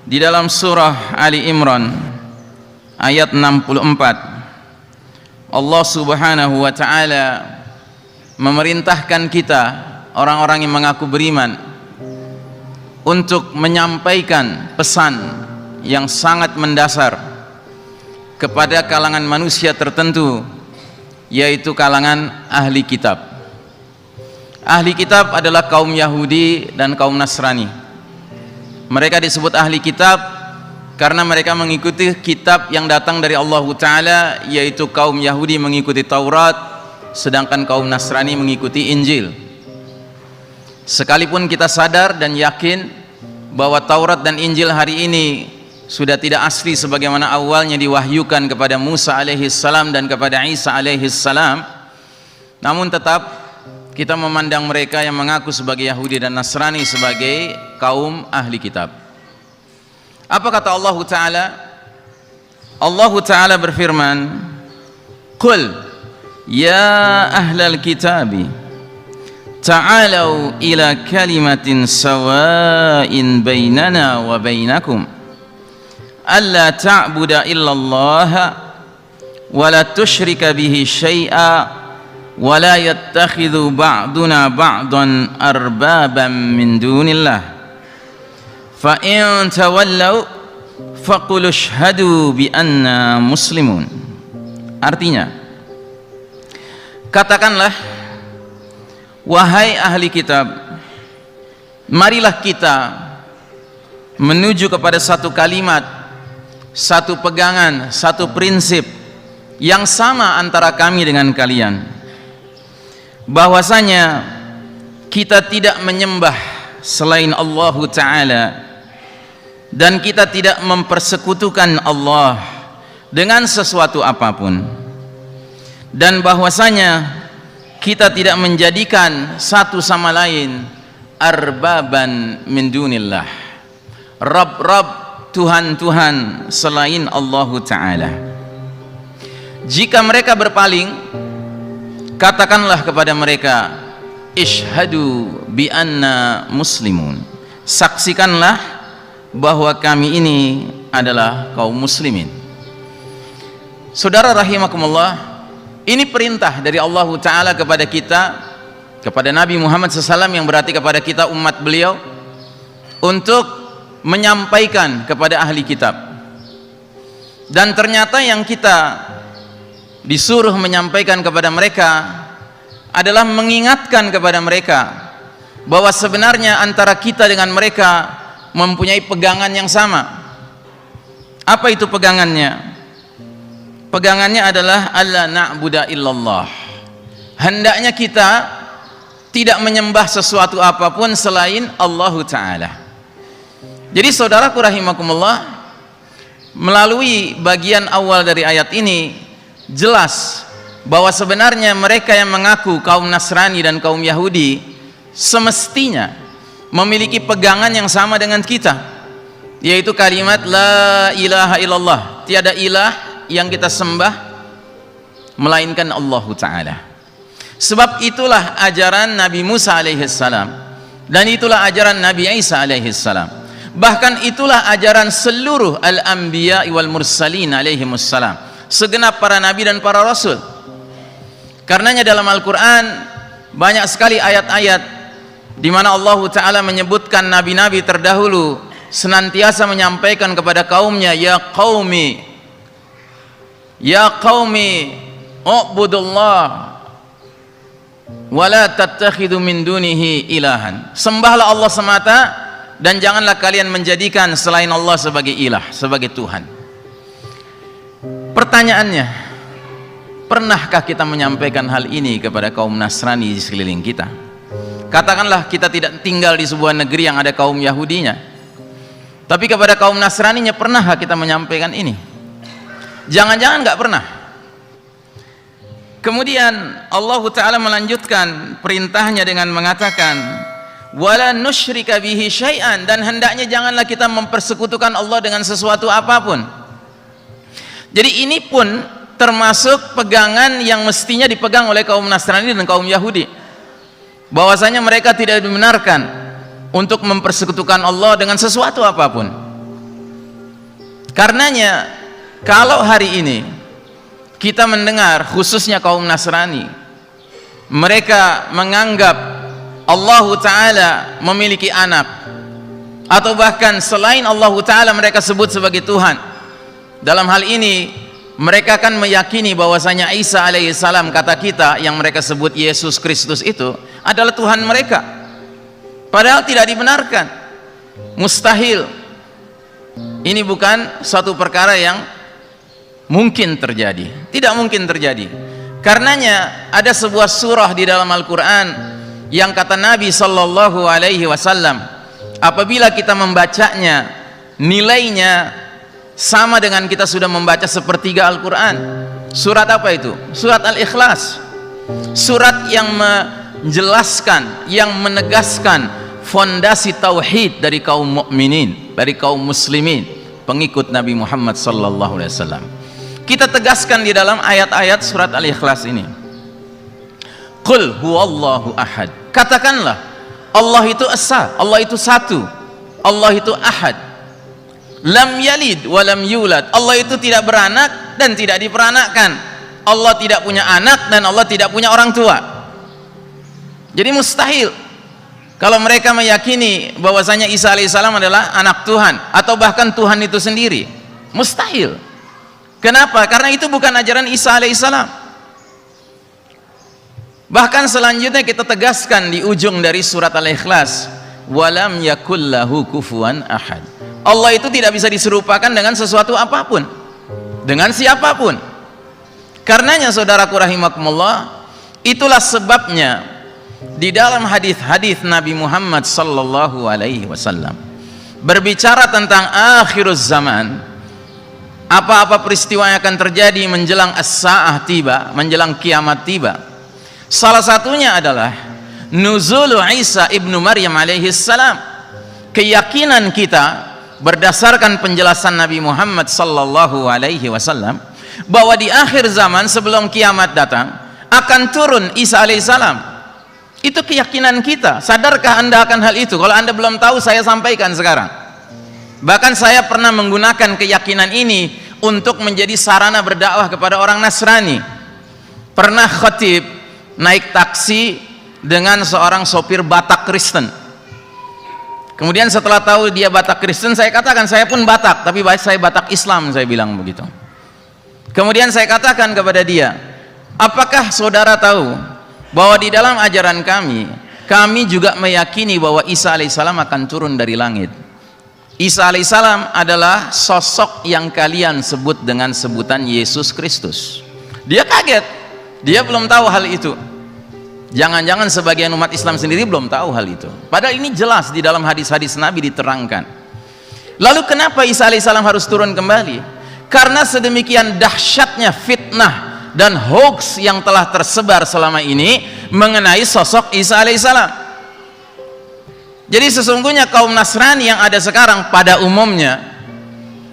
Di dalam surah Ali Imran ayat 64, Allah Subhanahu wa taala memerintahkan kita orang-orang yang mengaku beriman untuk menyampaikan pesan yang sangat mendasar kepada kalangan manusia tertentu, yaitu kalangan ahli kitab. Ahli kitab adalah kaum Yahudi dan kaum Nasrani. Mereka disebut ahli kitab karena mereka mengikuti kitab yang datang dari Allah Ta'ala, yaitu kaum Yahudi mengikuti Taurat, sedangkan kaum Nasrani mengikuti Injil. Sekalipun kita sadar dan yakin bahwa Taurat dan Injil hari ini sudah tidak asli sebagaimana awalnya diwahyukan kepada Musa alaihissalam dan kepada Isa alaihissalam, namun tetap kita memandang mereka yang mengaku sebagai Yahudi dan Nasrani sebagai kaum ahli kitab. Apa kata Allah Ta'ala? Allah Ta'ala berfirman, "Qul ya ahlal kitabi ta'alau ila kalimatin sawa'in bainana wa bainakum alla ta'budu illallah wa la tusyrika bihi syai'a wa la yattakhidhu ba'duna ba'dan arbaban min dunillah fa in tawallaw faqul ashhadu bi anna muslimun." Artinya, katakanlah, wahai ahli kitab, marilah kita menuju kepada satu kalimat, satu pegangan, satu prinsip yang sama antara kami dengan kalian, bahwasanya kita tidak menyembah selain Allah Ta'ala dan kita tidak mempersekutukan Allah dengan sesuatu apapun, dan bahwasanya kita tidak menjadikan satu sama lain arbaban min dunillah, Rabb-Rabb, Tuhan-Tuhan selain Allah Ta'ala. Jika mereka berpaling, katakanlah kepada mereka, ishhadu bi anna muslimun, saksikanlah bahwa kami ini adalah kaum muslimin. Saudara rahimakumullah, ini perintah dari Allah Ta'ala kepada kita, kepada Nabi Muhammad SAW, yang berarti kepada kita umat beliau, untuk menyampaikan kepada ahli kitab. Dan ternyata yang kita disuruh menyampaikan kepada mereka adalah mengingatkan kepada mereka bahwa sebenarnya antara kita dengan mereka mempunyai pegangan yang sama. Apa itu pegangannya? Pegangannya adalah alla na'budu illallah. Hendaknya kita tidak menyembah sesuatu apapun selain Allah Ta'ala. Jadi saudaraku rahimakumullah, melalui bagian awal dari ayat ini jelas bahwa sebenarnya mereka yang mengaku kaum Nasrani dan kaum Yahudi semestinya memiliki pegangan yang sama dengan kita, yaitu kalimat la ilaha illallah, tiada ilah yang kita sembah melainkan Allah Ta'ala. Sebab itulah ajaran Nabi Musa alaihissalam, dan itulah ajaran Nabi Isa alaihissalam, bahkan itulah ajaran seluruh al-anbiya wal mursalin alaihimussalam, segenap para nabi dan para rasul. Karenanya dalam Al-Quran banyak sekali ayat-ayat di mana Allah Ta'ala menyebutkan nabi-nabi terdahulu senantiasa menyampaikan kepada kaumnya, ya qaumi u'budullah wa la tattakhidhu min dunihi ilahan, sembahlah Allah semata dan janganlah kalian menjadikan selain Allah sebagai ilah, sebagai Tuhan. Pertanyaannya, pernahkah kita menyampaikan hal ini kepada kaum Nasrani di sekeliling kita? Katakanlah kita tidak tinggal di sebuah negeri yang ada kaum Yahudinya, tapi kepada kaum Nasraninya pernahkah kita menyampaikan ini? Jangan-jangan nggak pernah. Kemudian Allah Ta'ala melanjutkan perintahnya dengan mengatakan, wala nusyrika bihi syai'an, dan hendaknya janganlah kita mempersekutukan Allah dengan sesuatu apapun. Jadi ini pun termasuk pegangan yang mestinya dipegang oleh kaum Nasrani dan kaum Yahudi, bahwasanya mereka tidak dibenarkan untuk mempersekutukan Allah dengan sesuatu apapun. Karenanya kalau hari ini kita mendengar khususnya kaum Nasrani, mereka menganggap Allah Ta'ala memiliki anak, atau bahkan selain Allah Ta'ala mereka sebut sebagai Tuhan. Dalam hal ini mereka akan meyakini bahwasanya Isa alaihissalam, kata kita yang mereka sebut Yesus Kristus, itu adalah Tuhan mereka, padahal tidak dibenarkan, mustahil. Ini bukan suatu perkara yang mungkin terjadi, tidak mungkin terjadi. Karenanya ada sebuah surah di dalam Al-Quran yang kata Nabi Sallallahu Alaihi Wasallam, apabila kita membacanya, nilainya sama dengan kita sudah membaca sepertiga Al-Quran. Surat apa itu? Surat Al-Ikhlas. Surat yang menjelaskan, yang menegaskan fondasi tauhid dari kaum mukminin, dari kaum muslimin, pengikut Nabi Muhammad sallallahu alaihi wasallam. Kita tegaskan di dalam ayat-ayat surat Al-Ikhlas ini. Qul huwallahu ahad. Katakanlah, Allah itu esa, Allah itu satu, Allah itu ahad. Lam yalid wa lam yulad. Allah itu tidak beranak dan tidak diperanakkan. Allah tidak punya anak dan Allah tidak punya orang tua. Jadi mustahil kalau mereka meyakini bahwasanya Isa alaihissalam adalah anak Tuhan atau bahkan Tuhan itu sendiri. Mustahil. Kenapa? Karena itu bukan ajaran Isa alaihissalam. Bahkan selanjutnya kita tegaskan di ujung dari surat Al-Ikhlas, walam yakul lahu kufuwan ahad. Allah itu tidak bisa diserupakan dengan sesuatu apapun, dengan siapapun. Karenanya saudaraku rahimakumullah, itulah sebabnya di dalam hadis-hadis Nabi Muhammad sallallahu alaihi wasallam berbicara tentang akhiruz zaman, apa-apa peristiwa yang akan terjadi menjelang as-saah tiba, menjelang kiamat tiba. Salah satunya adalah nuzul Isa ibnu Maryam alaihi salam. Keyakinan kita berdasarkan penjelasan Nabi Muhammad sallallahu alaihi wasallam bahwa di akhir zaman sebelum kiamat datang akan turun Isa alaihissalam. Itu keyakinan kita. Sadarkah Anda akan hal itu? Kalau Anda belum tahu, saya sampaikan sekarang. Bahkan saya pernah menggunakan keyakinan ini untuk menjadi sarana berdakwah kepada orang Nasrani. Pernah khatib naik taksi dengan seorang sopir Batak Kristen. Kemudian setelah tahu dia Batak Kristen, saya katakan saya pun Batak, tapi saya Batak Islam, saya bilang begitu. Kemudian saya katakan kepada dia, apakah saudara tahu bahwa di dalam ajaran kami juga meyakini bahwa Isa alaihissalam akan turun dari langit. Isa alaihissalam adalah sosok yang kalian sebut dengan sebutan Yesus Kristus. Dia kaget, dia belum tahu hal itu. Jangan-jangan sebagian umat Islam sendiri belum tahu hal itu, padahal ini jelas di dalam hadis-hadis Nabi diterangkan. Lalu kenapa Isa alaihissalam harus turun kembali? Karena sedemikian dahsyatnya fitnah dan hoax yang telah tersebar selama ini mengenai sosok Isa alaihissalam. Jadi sesungguhnya kaum Nasrani yang ada sekarang pada umumnya,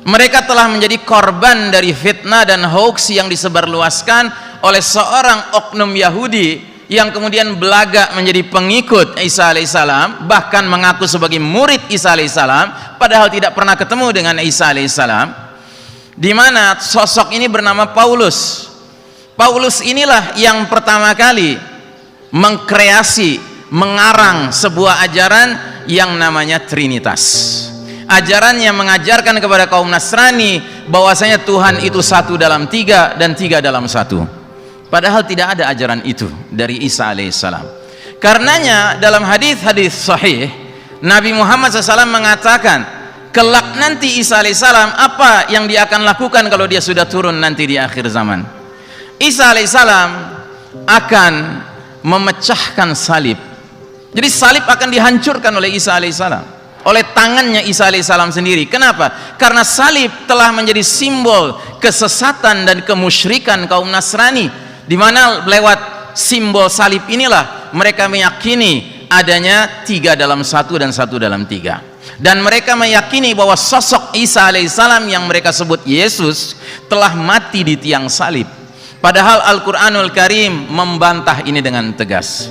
mereka telah menjadi korban dari fitnah dan hoax yang disebarluaskan oleh seorang oknum Yahudi yang kemudian belagak menjadi pengikut Isa alaihissalam, bahkan mengaku sebagai murid Isa alaihissalam, padahal tidak pernah ketemu dengan Isa alaihissalam. Di mana sosok ini bernama Paulus. Paulus inilah yang pertama kali mengkreasi, mengarang sebuah ajaran yang namanya Trinitas. Ajaran yang mengajarkan kepada kaum Nasrani bahwasanya Tuhan itu satu dalam tiga dan tiga dalam satu. Padahal tidak ada ajaran itu dari Isa alaihissalam. Karenanya dalam hadis-hadis sahih Nabi Muhammad SAW mengatakan, kelak nanti Isa alaihissalam apa yang dia akan lakukan kalau dia sudah turun nanti di akhir zaman. Isa alaihissalam akan memecahkan salib. Jadi salib akan dihancurkan oleh Isa alaihissalam, oleh tangannya Isa alaihissalam sendiri. Kenapa? Karena salib telah menjadi simbol kesesatan dan kemusyrikan kaum Nasrani, di mana lewat simbol salib inilah mereka meyakini adanya tiga dalam satu dan satu dalam tiga. Dan mereka meyakini bahwa sosok Isa alaihissalam yang mereka sebut Yesus telah mati di tiang salib. Padahal Al-Quranul Karim membantah ini dengan tegas.